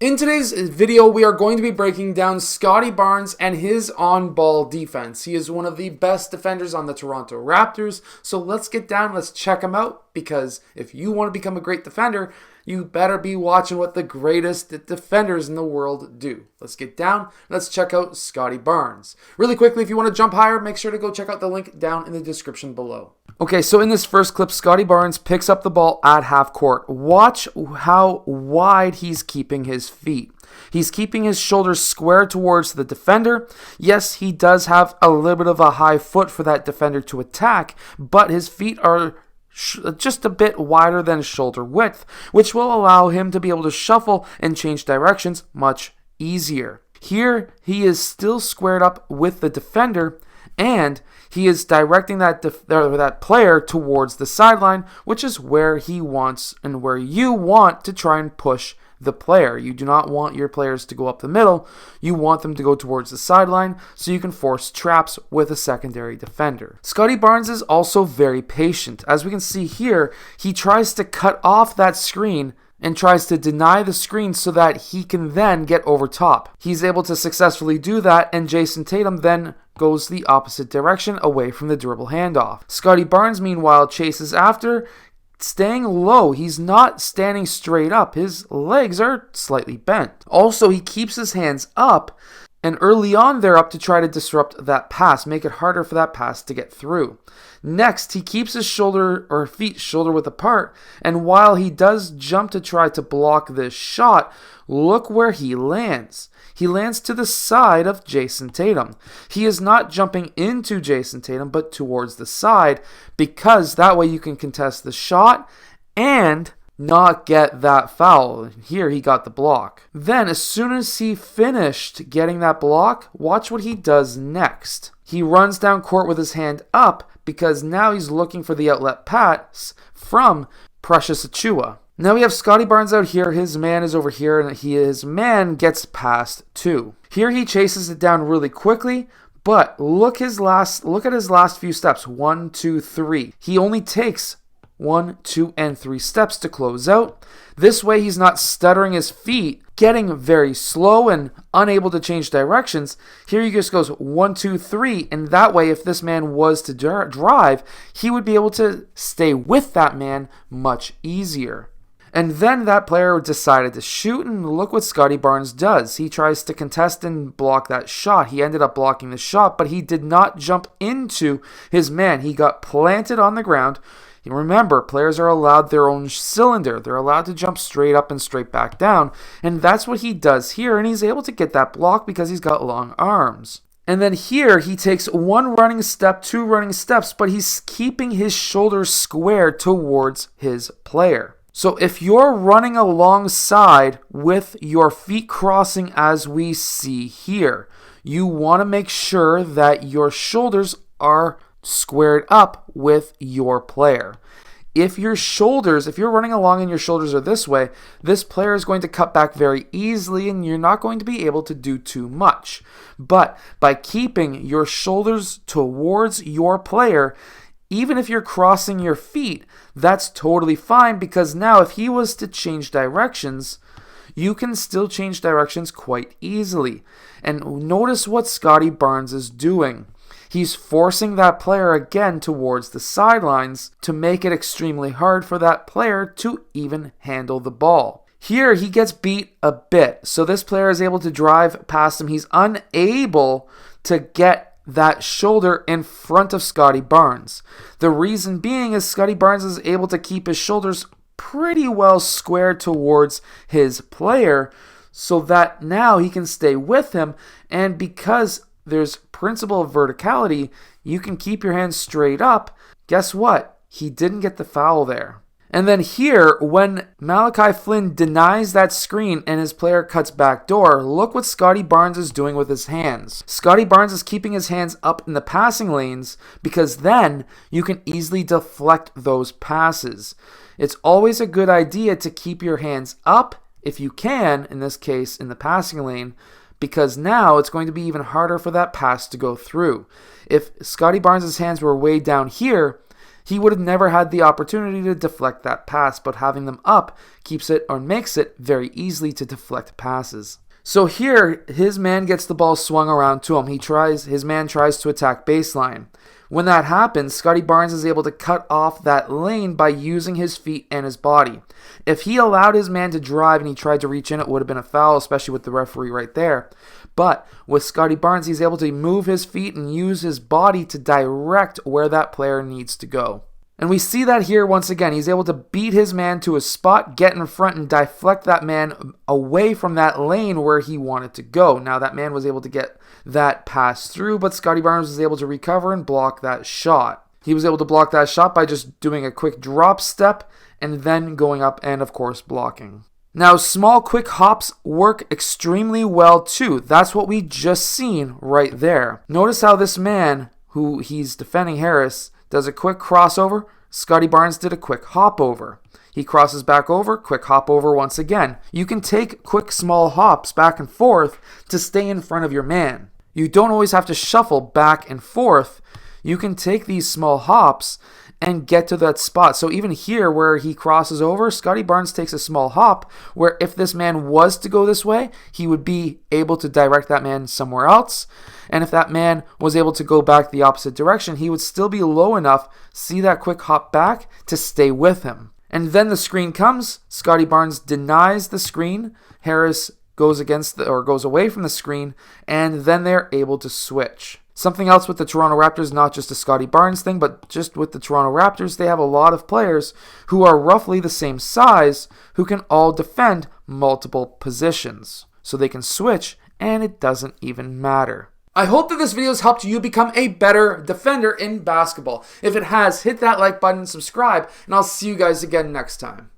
In today's video, we are going to be breaking down Scottie Barnes and his on-ball defense. He is one of the best defenders on the Toronto Raptors, so let's get down, let's check him out, because if you want to become a great defender, you better be watching what the greatest defenders in the world do. Let's get down, let's check out Scottie Barnes. Really quickly, if you want to jump higher, make sure to go check out the link down in the description below. Okay, so in this first clip, Scottie Barnes picks up the ball at half court. Watch how wide he's keeping his feet. He's keeping his shoulders square towards the defender. Yes, he does have a little bit of a high foot for that defender to attack, but his feet are just a bit wider than shoulder width, which will allow him to be able to shuffle and change directions much easier. Here, he is still squared up with the defender, and he is directing that player towards the sideline, which is where he wants and where you want to try and push the player. You do not want your players to go up the middle. You want them to go towards the sideline so you can force traps with a secondary defender. Scottie Barnes is also very patient. As we can see here, he tries to cut off that screen and tries to deny the screen so that he can then get over top. He's able to successfully do that, and Jason Tatum then goes the opposite direction away from the dribble handoff. Scottie Barnes, meanwhile, chases after, staying low. He's not standing straight up. His legs are slightly bent. Also, he keeps his hands up, and early on they're up to try to disrupt that pass, make it harder for that pass to get through. Next, he keeps his feet shoulder width apart, and while he does jump to try to block this shot, look where he lands. He lands to the side of Jason Tatum. He is not jumping into Jason Tatum, but towards the side, because that way you can contest the shot and not get that foul. Here he got the block. Then, as soon as he finished getting that block, watch what he does next. He runs down court with his hand up, because now he's looking for the outlet pass from Precious Achiuwa. Now we have Scottie Barnes out here, his man is over here, and his man gets past too. Here he chases it down really quickly, but look at his last few steps. 1, 2, 3. He only takes 1, 2, and 3 steps to close out. This way he's not stuttering his feet, getting very slow and unable to change directions. Here he just goes 1, 2, 3, and that way if this man was to drive, he would be able to stay with that man much easier. And then that player decided to shoot, and look what Scottie Barnes does. He tries to contest and block that shot. He ended up blocking the shot, but he did not jump into his man. He got planted on the ground. Remember, players are allowed their own cylinder. They're allowed to jump straight up and straight back down, and that's what he does here, and he's able to get that block because he's got long arms. And then here, he takes 1 running step, 2 running steps, but he's keeping his shoulders square towards his player. So if you're running alongside with your feet crossing as we see here, you want to make sure that your shoulders are squared up with your player. If you're running along and your shoulders are this way, this player is going to cut back very easily and you're not going to be able to do too much. But by keeping your shoulders towards your player, even if you're crossing your feet, that's totally fine, because now if he was to change directions, you can still change directions quite easily. And notice what Scottie Barnes is doing. He's forcing that player again towards the sidelines to make it extremely hard for that player to even handle the ball. Here he gets beat a bit, so this player is able to drive past him. He's unable to get that shoulder in front of Scottie Barnes. The reason being is Scottie Barnes is able to keep his shoulders pretty well squared towards his player so that now he can stay with him, and because there's principle of verticality, you can keep your hands straight up. Guess what? He didn't get the foul there. And then here, when Malachi Flynn denies that screen and his player cuts back door, look what Scottie Barnes is doing with his hands. Scottie Barnes is keeping his hands up in the passing lanes because then you can easily deflect those passes. It's always a good idea to keep your hands up if you can, in this case in the passing lane, because now it's going to be even harder for that pass to go through. If Scottie Barnes' hands were way down here, he would have never had the opportunity to deflect that pass, but having them up keeps it or makes it very easily to deflect passes. So here, his man gets the ball swung around to him. His man tries to attack baseline. When that happens, Scottie Barnes is able to cut off that lane by using his feet and his body. If he allowed his man to drive and he tried to reach in, it would have been a foul, especially with the referee right there. But with Scottie Barnes, he's able to move his feet and use his body to direct where that player needs to go. And we see that here once again. He's able to beat his man to a spot, get in front, and deflect that man away from that lane where he wanted to go. Now, that man was able to get that pass through, but Scottie Barnes was able to recover and block that shot. He was able to block that shot by just doing a quick drop step and then going up and, of course, blocking. Now, small, quick hops work extremely well, too. That's what we just seen right there. Notice how this man, who he's defending Harris, does a quick crossover. Scottie Barnes did a quick hop over. He crosses back over, quick hop over once again. You can take quick small hops back and forth to stay in front of your man. You don't always have to shuffle back and forth. You can take these small hops and get to that spot. So even here where he crosses over, Scottie Barnes takes a small hop where if this man was to go this way, he would be able to direct that man somewhere else. And if that man was able to go back the opposite direction, he would still be low enough, see that quick hop back to stay with him. And then the screen comes. Scottie Barnes denies the screen. Harris goes goes away from the screen, and then they're able to switch. Something else with the Toronto Raptors, not just a Scottie Barnes thing, but just with the Toronto Raptors, they have a lot of players who are roughly the same size who can all defend multiple positions. So they can switch, and it doesn't even matter. I hope that this video has helped you become a better defender in basketball. If it has, hit that like button, subscribe, and I'll see you guys again next time.